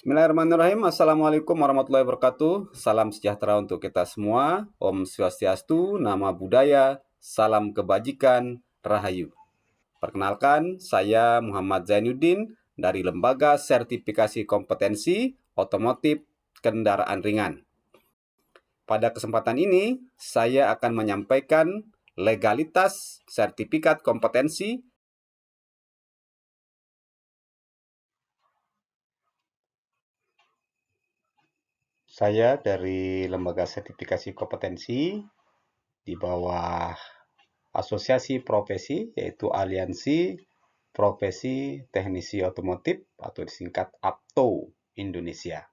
Bismillahirrahmanirrahim. Assalamualaikum warahmatullahi wabarakatuh. Salam sejahtera untuk kita semua. Om Swastiastu, Nama Budaya, Salam Kebajikan, Rahayu. Perkenalkan, saya Muhammad Zainuddin dari Lembaga Sertifikasi Kompetensi Otomotif Kendaraan Ringan. Pada kesempatan ini, saya akan menyampaikan legalitas sertifikat kompetensi. Saya dari Lembaga Sertifikasi Kompetensi di bawah Asosiasi Profesi, yaitu Aliansi Profesi Teknisi Otomotif atau disingkat APTO Indonesia.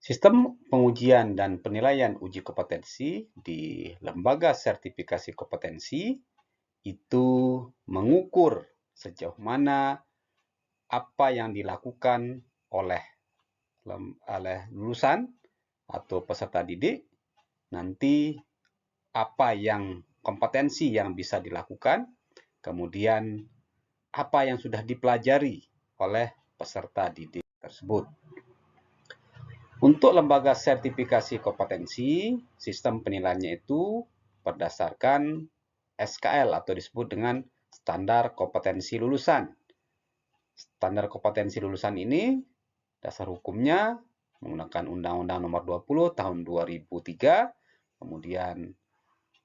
Sistem pengujian dan penilaian uji kompetensi di Lembaga Sertifikasi Kompetensi itu mengukur sejauh mana apa yang dilakukan oleh lulusan atau peserta didik, nanti apa yang kompetensi yang bisa dilakukan, kemudian apa yang sudah dipelajari oleh peserta didik tersebut. Untuk lembaga sertifikasi kompetensi, sistem penilaiannya itu berdasarkan SKL atau disebut dengan standar kompetensi lulusan. Standar kompetensi lulusan ini dasar hukumnya menggunakan Undang-Undang Nomor 20 Tahun 2003, kemudian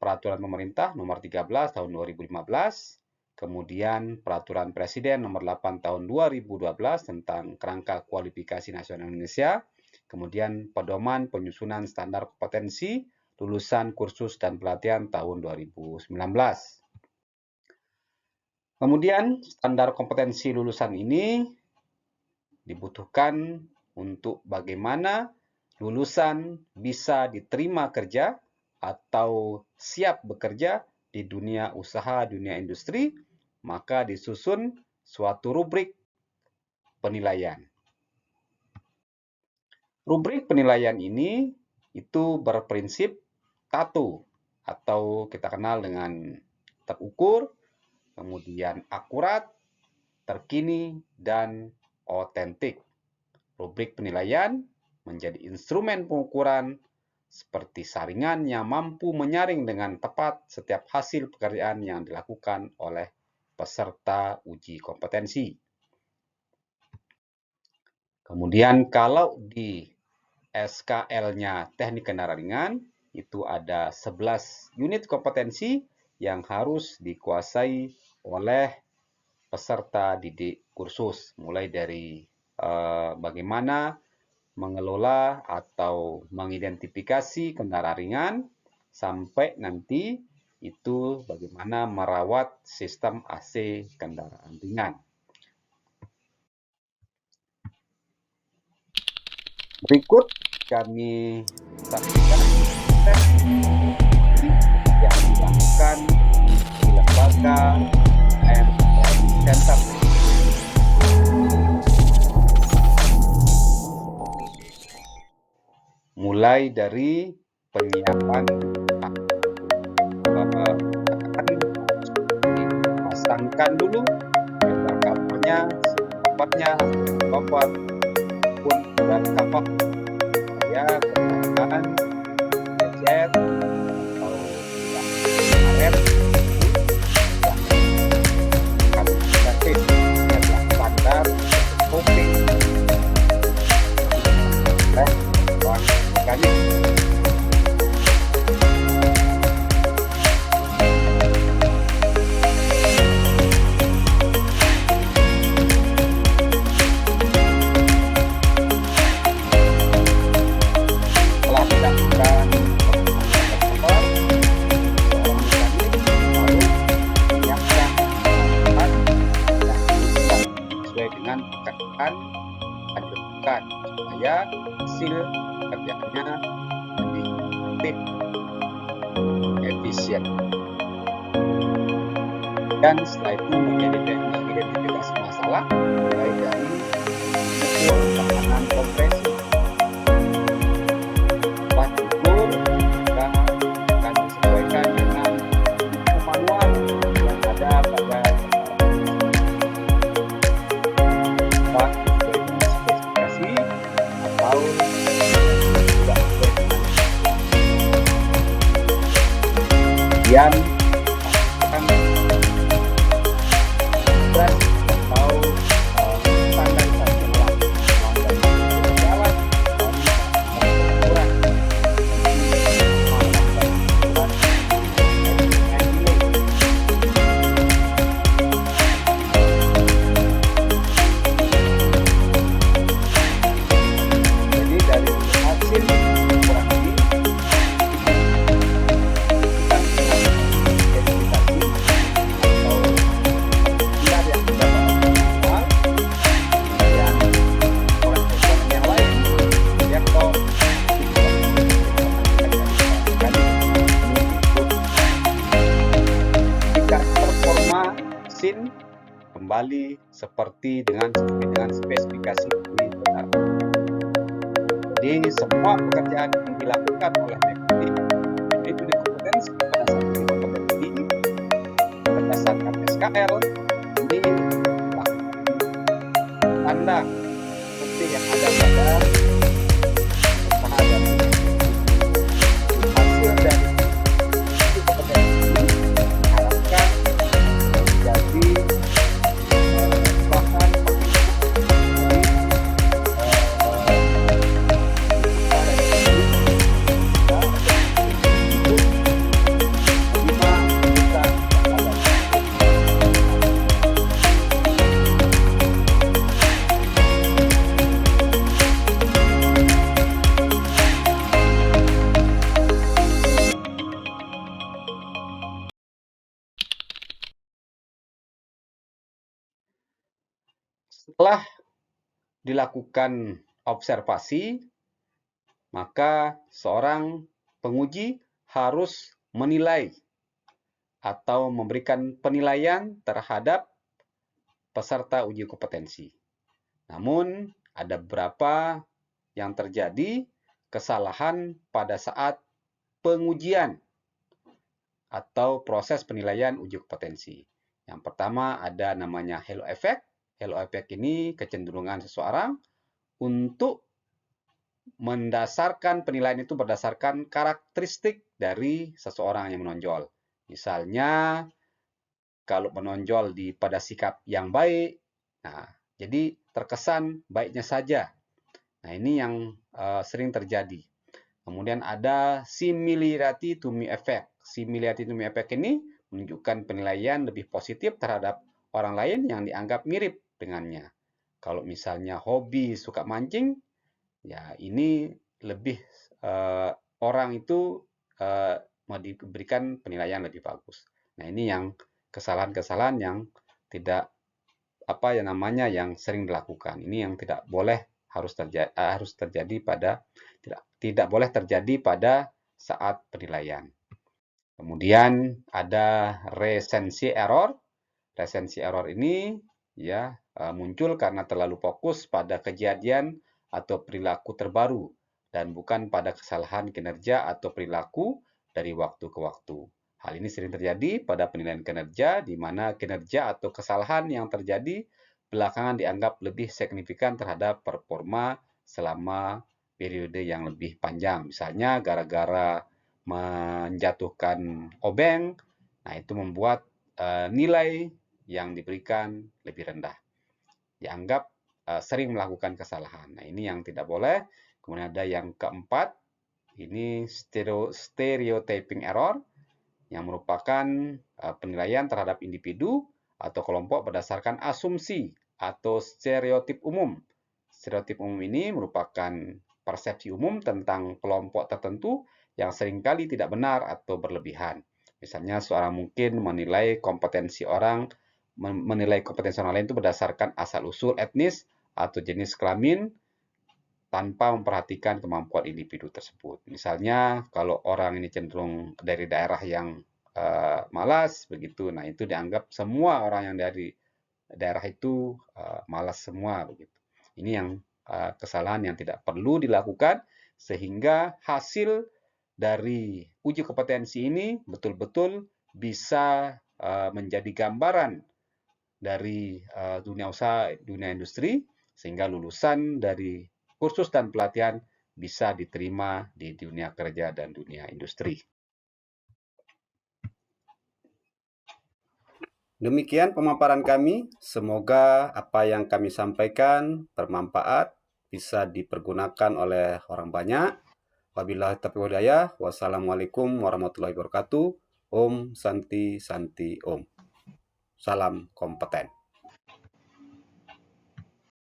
Peraturan Pemerintah Nomor 13 Tahun 2015, kemudian Peraturan Presiden Nomor 8 Tahun 2012 tentang Kerangka Kualifikasi Nasional Indonesia, kemudian Pedoman Penyusunan Standar Kompetensi Lulusan Kursus dan Pelatihan tahun 2019. Kemudian, standar kompetensi lulusan ini dibutuhkan untuk bagaimana lulusan bisa diterima kerja atau siap bekerja di dunia usaha, dunia industri, maka disusun suatu rubrik penilaian. Rubrik penilaian ini itu berprinsip TATU atau kita kenal dengan terukur, kemudian akurat, terkini, dan otentik. Rubrik penilaian menjadi instrumen pengukuran seperti saringan yang mampu menyaring dengan tepat setiap hasil pekerjaan yang dilakukan oleh peserta uji kompetensi. Kemudian kalau di SKL-nya teknik kendaraan ringan, itu ada 11 unit kompetensi yang harus dikuasai oleh peserta didik kursus, mulai dari bagaimana mengelola atau mengidentifikasi kendaraan ringan, sampai nanti itu bagaimana merawat sistem AC kendaraan ringan. Berikut kami sampaikan tes yang dilakukan di lembaga Center. Mulai dari penyiapan dipasangkan dulu covernya, cover pun dan cover ya kemudian gadget atau karet standar kopi organik. Supaya hasil kerjanya lebih efektif, efisien. Dan setelah itu mengidentifikasi masalah mulai dari ukur tekanan kompresi. Pas ukur juga akan disesuaikan dengan manual yang ada pada kemudian kan atau standarisasi ulang dari jalan dan jadi dari hasil ukuran ini kembali seperti dengan spesifikasi ini benar. Jadi semua pekerjaan yang dilakukan oleh metode kompetensi pada saat uji kompetensi berdasarkan SKL ini dilakukan tanda seperti yang ada pada pengadaan hasil dari uji kompetensi ini diharapkan menjadi bahan setelah dilakukan observasi, maka seorang penguji harus menilai atau memberikan penilaian terhadap peserta uji kompetensi. Namun, ada beberapa yang terjadi kesalahan pada saat pengujian atau proses penilaian uji kompetensi. Yang pertama ada namanya halo effect. Halo effect ini kecenderungan seseorang untuk mendasarkan penilaian itu berdasarkan karakteristik dari seseorang yang menonjol. Misalnya, kalau menonjol pada sikap yang baik, nah, jadi terkesan baiknya saja. Nah, ini yang sering terjadi. Kemudian ada similarity to me effect. Similarity to me effect ini menunjukkan penilaian lebih positif terhadap orang lain yang dianggap mirip dengannya. Kalau misalnya hobi suka mancing, ya ini lebih orang itu mau diberikan penilaian lebih bagus. Nah, ini yang kesalahan-kesalahan yang tidak yang sering dilakukan. Ini yang tidak boleh harus terjadi pada tidak boleh terjadi pada saat penilaian. Kemudian ada recensi error. Recensi error ini ya muncul karena terlalu fokus pada kejadian atau perilaku terbaru dan bukan pada kesalahan kinerja atau perilaku dari waktu ke waktu. Hal ini sering terjadi pada penilaian kinerja, di mana kinerja atau kesalahan yang terjadi belakangan dianggap lebih signifikan terhadap performa selama periode yang lebih panjang. Misalnya gara-gara menjatuhkan obeng, nah itu membuat nilai yang diberikan lebih rendah. Dianggap sering melakukan kesalahan. Nah, ini yang tidak boleh. Kemudian ada yang keempat, ini stereotyping error, yang merupakan penilaian terhadap individu atau kelompok berdasarkan asumsi atau stereotip umum. Stereotip umum ini merupakan persepsi umum tentang kelompok tertentu yang seringkali tidak benar atau berlebihan. Misalnya, seorang mungkin menilai kompetensi orang lain itu berdasarkan asal-usul etnis atau jenis kelamin tanpa memperhatikan kemampuan individu tersebut. Misalnya, kalau orang ini cenderung dari daerah yang malas, begitu, nah itu dianggap semua orang yang dari daerah itu malas semua, begitu. Ini yang kesalahan yang tidak perlu dilakukan, sehingga hasil dari uji kompetensi ini betul-betul bisa menjadi gambaran dari dunia usaha, dunia industri, sehingga lulusan dari kursus dan pelatihan bisa diterima di dunia kerja dan dunia industri. Demikian pemaparan kami. Semoga apa yang kami sampaikan bermanfaat, bisa dipergunakan oleh orang banyak. Wabillahi taufiq wal hidayah. Wassalamualaikum warahmatullahi wabarakatuh. Om Santi Santi Om. Salam kompeten.